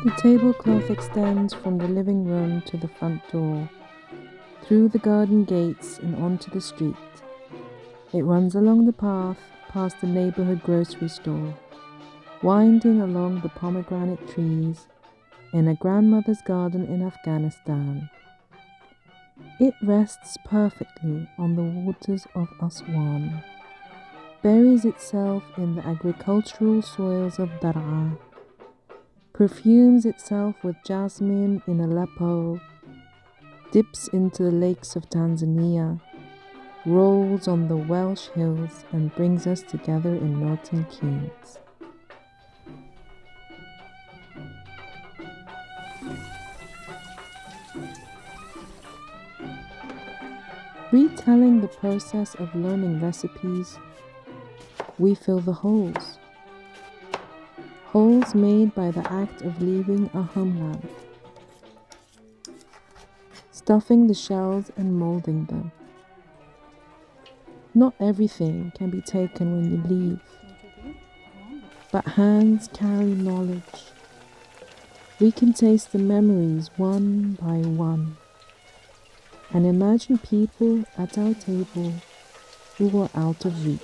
The tablecloth extends from the living room to the front door, through the garden gates and onto the street. It runs along the path past the neighborhood grocery store, winding along the pomegranate trees in a grandmother's garden in Afghanistan. It rests perfectly on the waters of Aswan, buries itself in the agricultural soils of Dar'a, perfumes itself with jasmine in Aleppo, dips into the lakes of Tanzania, rolls on the Welsh hills and brings us together in Milton Keynes. Retelling the process of learning recipes, we fill the holes. Holes made by the act of leaving a homeland. Stuffing the shells and molding them. Not everything can be taken when you leave, but hands carry knowledge. We can taste the memories one by one, and imagine people at our table who were out of reach.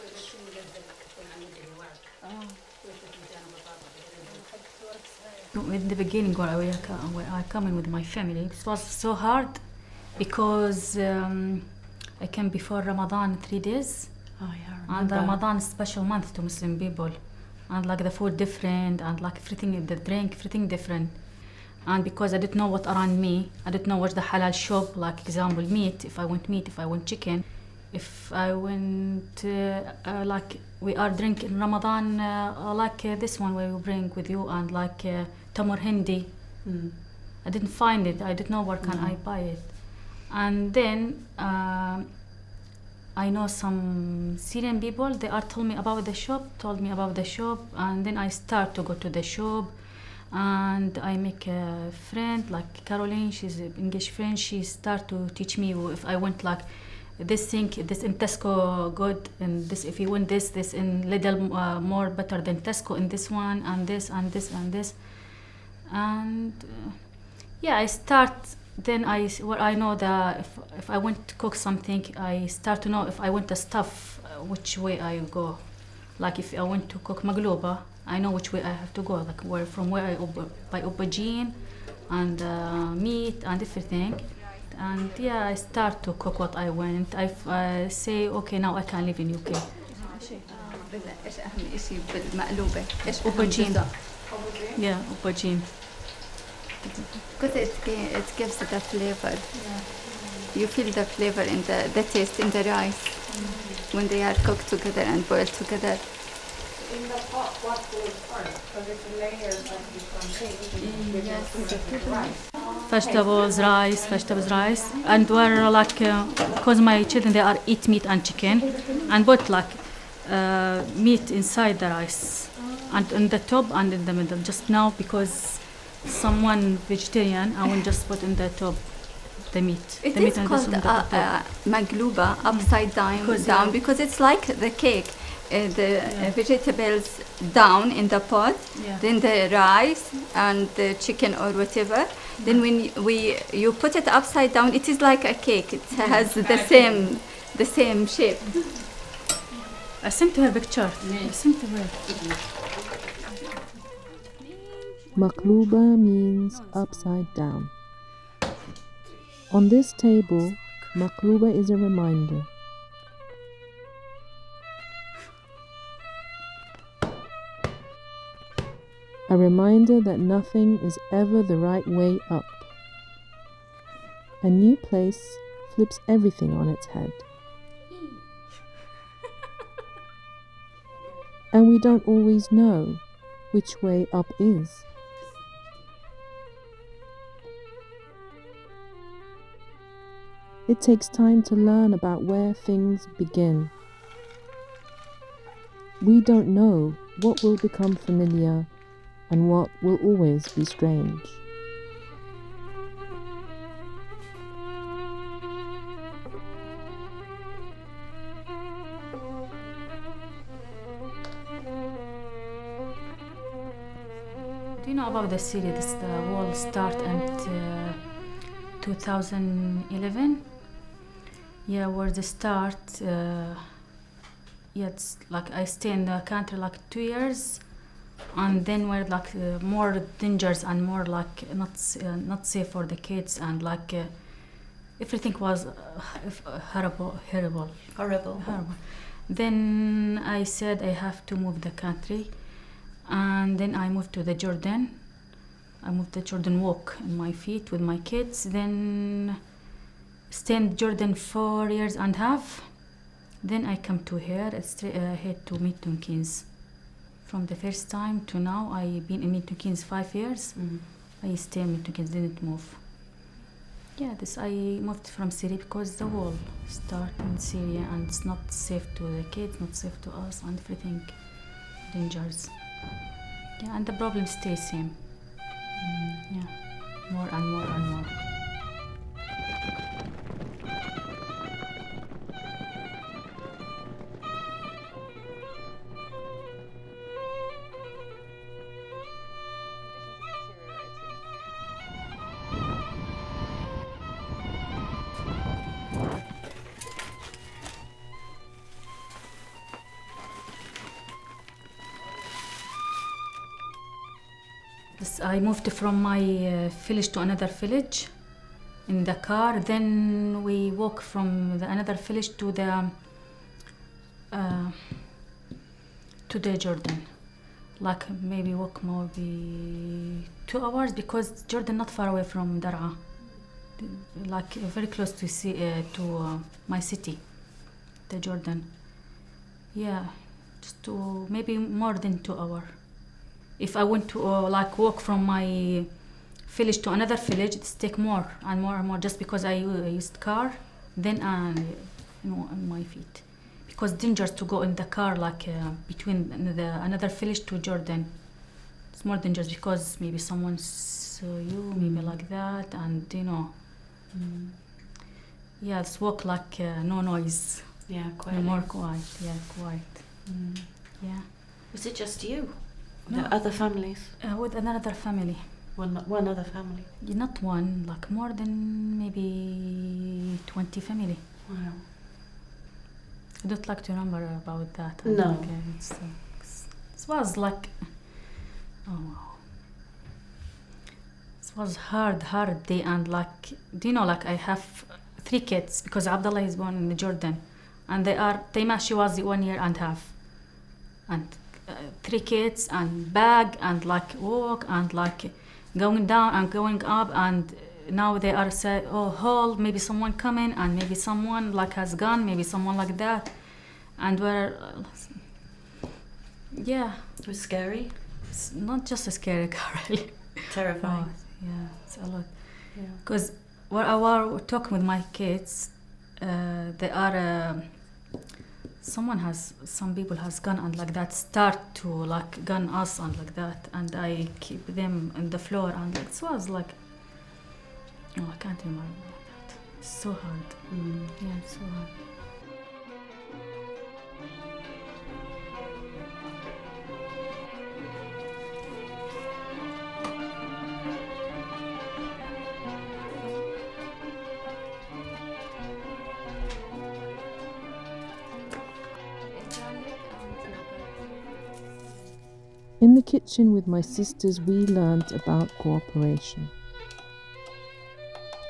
In the beginning, when I come in with my family, it was so hard because I came before Ramadan 3 days. Oh yeah, And Ramadan is a special month to Muslim people, and like the food different, and like everything, the drink, everything different. And because I didn't know what around me, I didn't know what's the halal shop, like example meat, if I want chicken, if I went like we are drinking Ramadan like this one where we bring with you, and like tamar hindi. I didn't find it. I didn't know where can I buy it. And then I know some Syrian people, they are told me about the shop, and then I start to go to the shop, and I make a friend like Caroline, she's an English friend. She start to teach me if I want like this thing, this in Tesco good, and this if you want this in Lidl more better than Tesco in this one, and this and this and this. And yeah, I start. Then I know that if I want to cook something, I start to know if I want the stuff, which way I go. Like if I want to cook magluba, I know which way I have to go. Like where I buy aubergine and meat and everything. And yeah, I start to cook what I want. I say okay, now I can live in UK. ايش اهم شيء بالمقلوبه؟ ايش Aubergine. Yeah, aubergine. Because it gives the flavor. You feel the flavor in the taste in the rice when they are cooked together and boiled together. In the pot, what goes first? Because it's layers that you can take. Yes, Vegetables, rice, and we're like, because my children they are eat meat and chicken, and put like meat inside the rice, and in the top and in the middle. Just now because someone vegetarian, I will just put in the top the meat. It the is meat and called this on the top. magluba, upside down because it's like the cake. The vegetables down in the pot, then the rice and the chicken or whatever. Then when you put it upside down, it is like a cake. It has the same shape. I sent her picture. I sent her. Maqluba means upside down. On this table, maqluba is a reminder. A reminder that nothing is ever the right way up. A new place flips everything on its head. And we don't always know which way up is. It takes time to learn about where things begin. We don't know what will become familiar and what will always be strange. Do you know about the Syria, the war start at 2011. Yeah, where the start. Yeah, it's like I stay in the country like 2 years, and then we're like more dangers and more like not safe for the kids, and like everything was horrible. Then I said I have to move the country, and then I moved to the Jordan. I moved to Jordan, walk on my feet with my kids. Then stayed in Jordan 4 years and a half. Then I come to here, head to Milton Keynes. From the first time to now, I've been in Milton Keynes 5 years. I stay in Milton Keynes, didn't move. Yeah, I moved from Syria because the war started in Syria, and it's not safe to the kids, not safe to us, and everything dangerous. Yeah, and the problem stays same. Yeah, more and more and more. I moved from my village to another village in the car. Then we walk from another village to the Jordan. Like maybe walk maybe 2 hours, because Jordan not far away from Daraa. Like very close to my city, the Jordan. Yeah, just to maybe more than 2 hours. If I want to like walk from my village to another village, it's take more and more and more, just because I used car. Then on my feet, because dangerous to go in the car like between another village to Jordan. It's more dangerous because maybe someone saw you, maybe like that, and yeah, it's walk like no noise. Yeah, quiet. More quiet. Yeah, quiet. Yeah. Was it just you? No. The other families? With another family. One other family? Not one, like more than maybe 20 family. Wow. I don't like to remember about that. No. It was like, oh wow. It was hard day, and like, like I have 3 kids, because Abdullah is born in Jordan, and Taima, she was 1 year and a half. And 3 kids and bag and like walk and like going down and going up, and now they are say, oh, hold, maybe someone coming, and maybe someone like has gone, maybe someone like that, and we're yeah. It was scary. It's not just a scary, really. Terrifying. Yeah, it's a lot. Yeah. Because when I was talking with my kids, they are. Some people has gone and like that start to like gun us and like that, and I keep them on the floor, and it was like, I can't remember that. It's so hard. Yeah, it's so hard. In the kitchen with my sisters, we learnt about cooperation.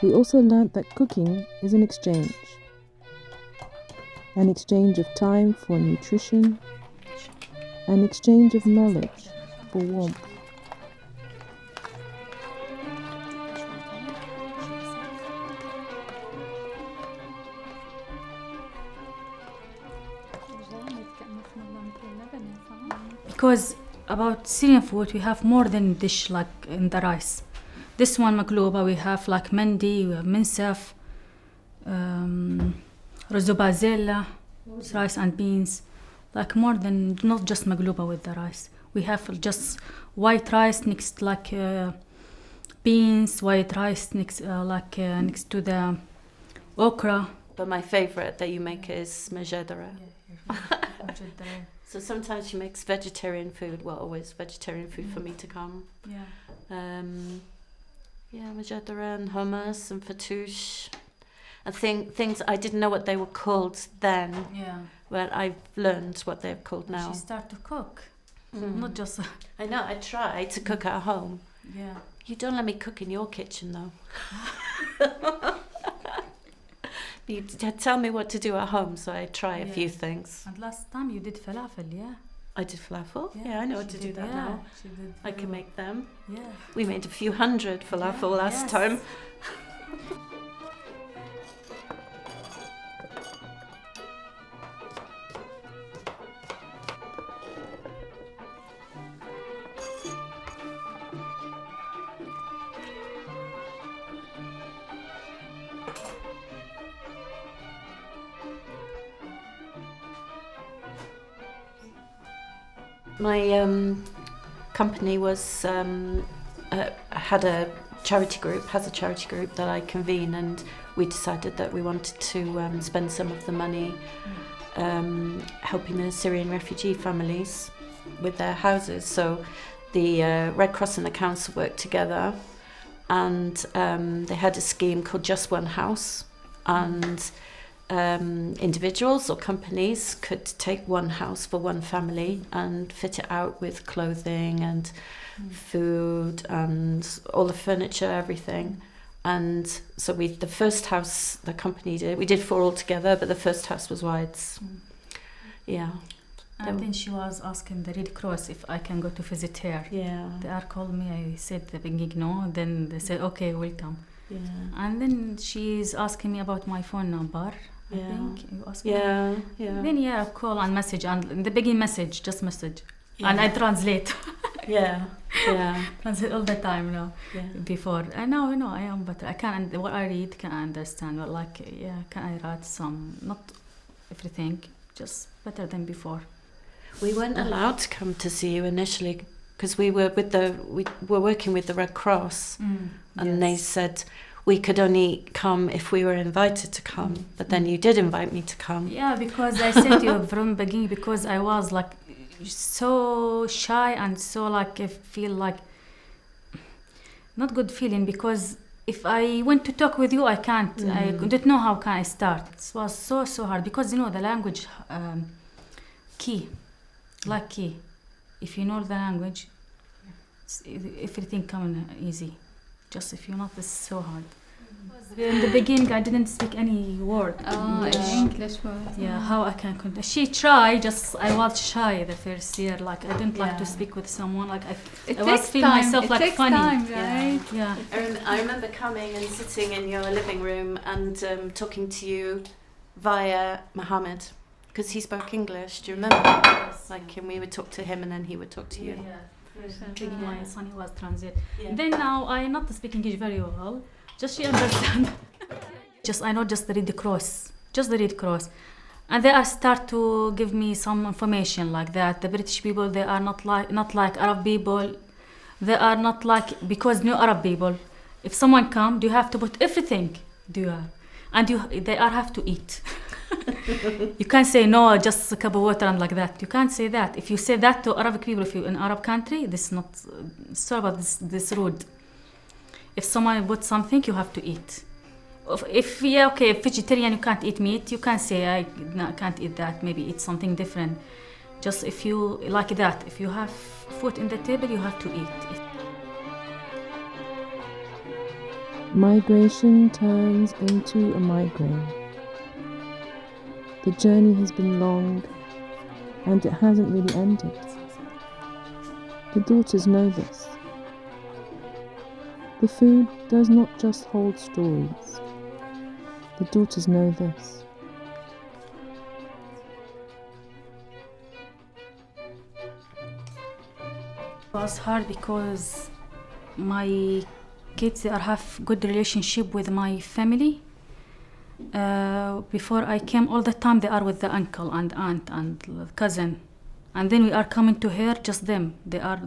We also learnt that cooking is an exchange of time for nutrition, an exchange of knowledge for warmth. Because about Syrian food, we have more than dish like in the rice. This one magluba, we have like mandi, we have minsaf, rozo bazella, rice and beans. Like more than, not just magluba with the rice. We have just white rice next like beans, white rice next next to the okra. But my favorite that you make is majadara. So sometimes she makes vegetarian food. Well, always vegetarian food for me to come. Yeah. Mujadara and hummus and fattoush. And things I didn't know what they were called then. Yeah. But I've learned what they're called now. She start to cook, Mm. not just. I know. I try to cook at home. Yeah. You don't let me cook in your kitchen, though. You tell me what to do at home, so I try a few things. And last time you did falafel, yeah? I did falafel. Yeah, I know what to do that now. She did I can make them. Yeah. We made a few hundred falafel last Yes. time. My company was had a charity group, has a charity group that I convene, and we decided that we wanted to spend some of the money helping the Syrian refugee families with their houses. So the Red Cross and the council worked together, and they had a scheme called Just One House, and individuals or companies could take one house for one family and fit it out with clothing and food and all the furniture, everything. And so the first house the company did, we did 4 altogether, but the first house was White's. Yeah. And then she was asking the Red Cross if I can go to visit her. Yeah. They are called me, I said the beginning no, then they said okay, welcome. Yeah. And then she's asking me about my phone number. I Yeah. think you asked me. Yeah. Yeah. Then call and message, and in the beginning message, just message. Yeah. And I translate. Yeah. Yeah. Translate all the time now. Yeah. Before I know I am better. I can what I read can I understand. But can I write some? Not everything, just better than before. We weren't allowed to come to see you initially because we were working with the Red Cross, and they said we could only come if we were invited to come. But then you did invite me to come. Yeah, because I said to you from the beginning, because I was like so shy and so like I feel like not good feeling, because if I went to talk with you, I can't. I didn't know how can I start. It was so hard because the language key. If you know the language, everything coming easy. Just if you're not, it's so hard. In the beginning, I didn't speak any word. English word. Yeah, how I can contact. She tried. Just I was shy the first year. Like I didn't like to speak with someone. Like I was feeling myself like funny. Time, right? Yeah. I remember coming and sitting in your living room and talking to you via Mohammed, because he spoke English. Do you remember? And we would talk to him and then he would talk to you. My son was transit. Then now I not speak English very well. Just she understand. I know just the Red Cross. And they are start to give me some information like that. The British people, they are not like Arab people. They are not like, because new Arab people, if someone come, you have to put everything. And they are have to eat. You can't say no, just a cup of water and like that. You can't say that. If you say that to Arabic people, if you're in Arab country, this is not sorry about this rude. If someone put something, you have to eat. If vegetarian, you can't eat meat. You can't say I can't eat that. Maybe eat something different. Just if you like that, if you have food in the table, you have to eat. Migration turns into a migraine. The journey has been long, and it hasn't really ended. The daughters know this. The food does not just hold stories. The daughters know this. It was hard because my kids have good relationship with my family. Before I came, all the time they are with the uncle and aunt and cousin, and then we are coming to her, just them. They are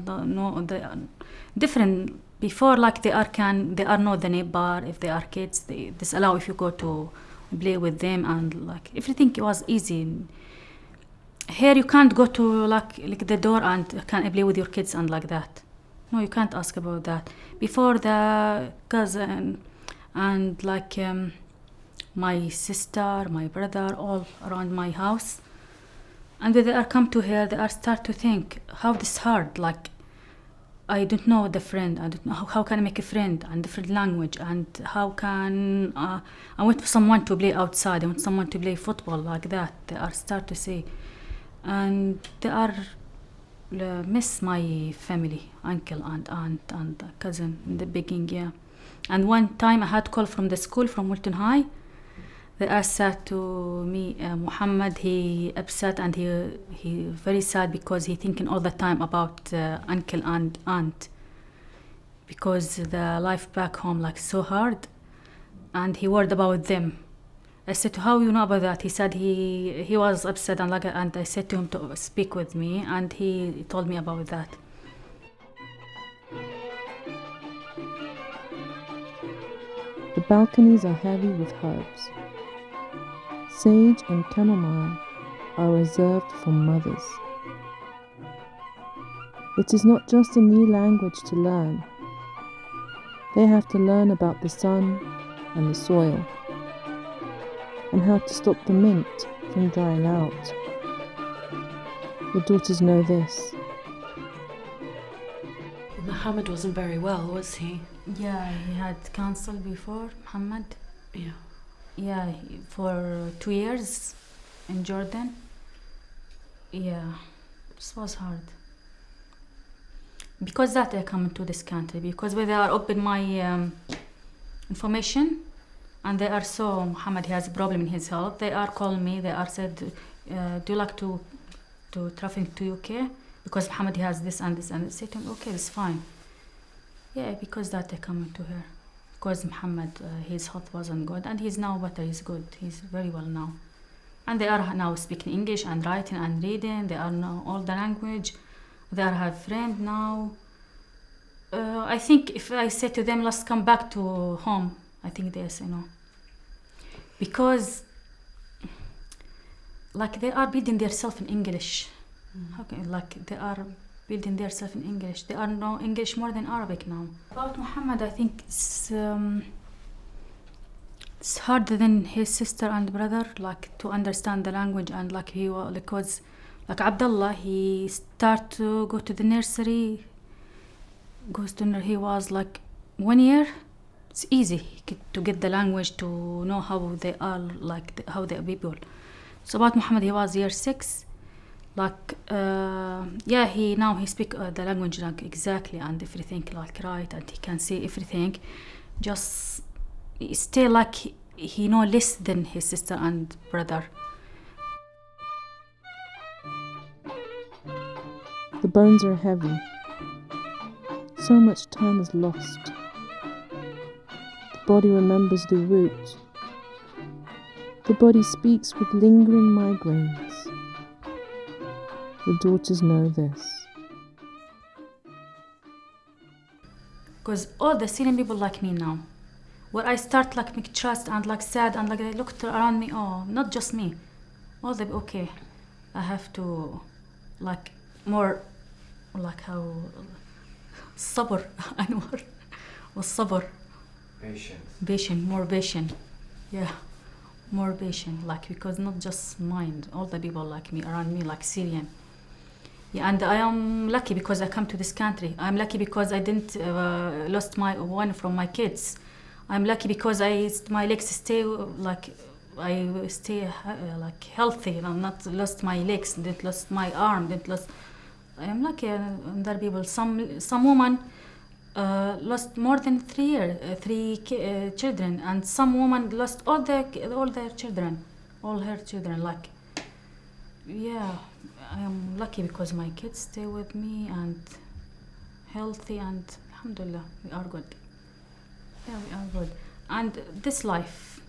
different. Before, like they are not the neighbor. If they are kids, they disallow if you go to play with them, and like everything was easy. here you can't go to like the door and can I play with your kids and like that. No, you can't ask about that. Before the cousin and like my sister, my brother, all around my house, and when they are come to here, they are start to think how this hard. Like I don't know the friend. I don't know how can I make a friend and different language, and how can I want someone to play outside. I want someone to play football like that. They are start to say, and they are miss my family, uncle and aunt and cousin in the beginning. Yeah, and one time I had call from the school from Wilton High. They are said to me, Muhammad, he upset and he very sad because he thinking all the time about uncle and aunt, because the life back home like so hard, and he worried about them. I said, how you know about that? He said he was upset and like, and I said to him to speak with me, and he told me about that. The balconies are heavy with herbs. Sage and chamomile are reserved for mothers. It is not just a new language to learn. They have to learn about the sun and the soil, and how to stop the mint from drying out. The daughters know this. Muhammad wasn't very well, was he? Yeah, he had cancer before, Muhammad. Yeah. Yeah, for 2 years in Jordan. Yeah, this was hard. Because that I come into this country, because when they are open my information, and they are so, Muhammad he has a problem in his health, they are calling me, they are said, do you like to travel to UK? Because Muhammad he has this and this, and I said to him, okay, it's fine. Yeah, because that I come into here. Because Muhammad, his health wasn't good, and he's now better, he's good, he's very well now. And they are now speaking English and writing and reading, they are know all the language, they are have friend now. I think if I say to them, let's come back to home, I think they say no. Because like they are building themselves in English. Okay, like they are building themselves in English. They are know English more than Arabic now. About Muhammad, I think it's harder than his sister and brother, like to understand the language, and like he was, because like Abdullah, he start to go to the nursery. He was like 1 year. It's easy to get the language, to know how they are, like how they are people. So about Muhammad, he was year 6. Like yeah, he speak the language like exactly and everything like right, and he can say everything. Just stay like he know less than his sister and brother. The bones are heavy. So much time is lost. The body remembers the root. The body speaks with lingering migraines. The daughters know this. Because all the Syrian people like me now. Where I start like make trust and like sad and like they looked around me, oh, not just me. All the okay, I have to like more like how صبر أنور والصبر patient, more patient. Yeah, more patient, like because not just mind, all the people like me around me like Syrian. Yeah, and I am lucky because I come to this country. I'm lucky because I didn't lost one from my kids. I'm lucky because my legs stay like I stay like healthy. I'm not lost my legs, didn't lost my arm, didn't lost. I am lucky. Other people, some woman lost more than 3 children, and some woman lost all their children, all her children. Like, yeah, I am lucky because my kids stay with me and healthy, and alhamdulillah, we are good. Yeah, we are good. And this life,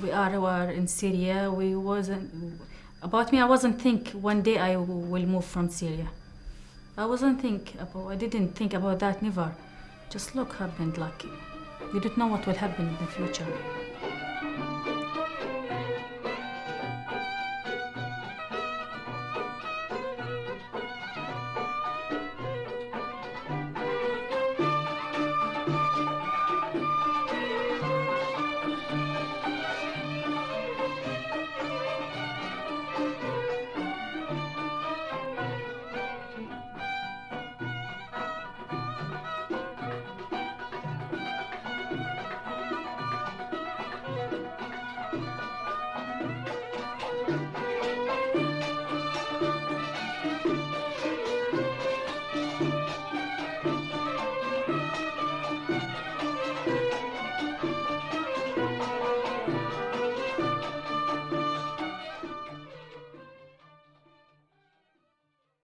we are in Syria. We wasn't. About me, I wasn't think one day I will move from Syria. I didn't think about that, never. Just look happened, like, we don't know what will happen in the future.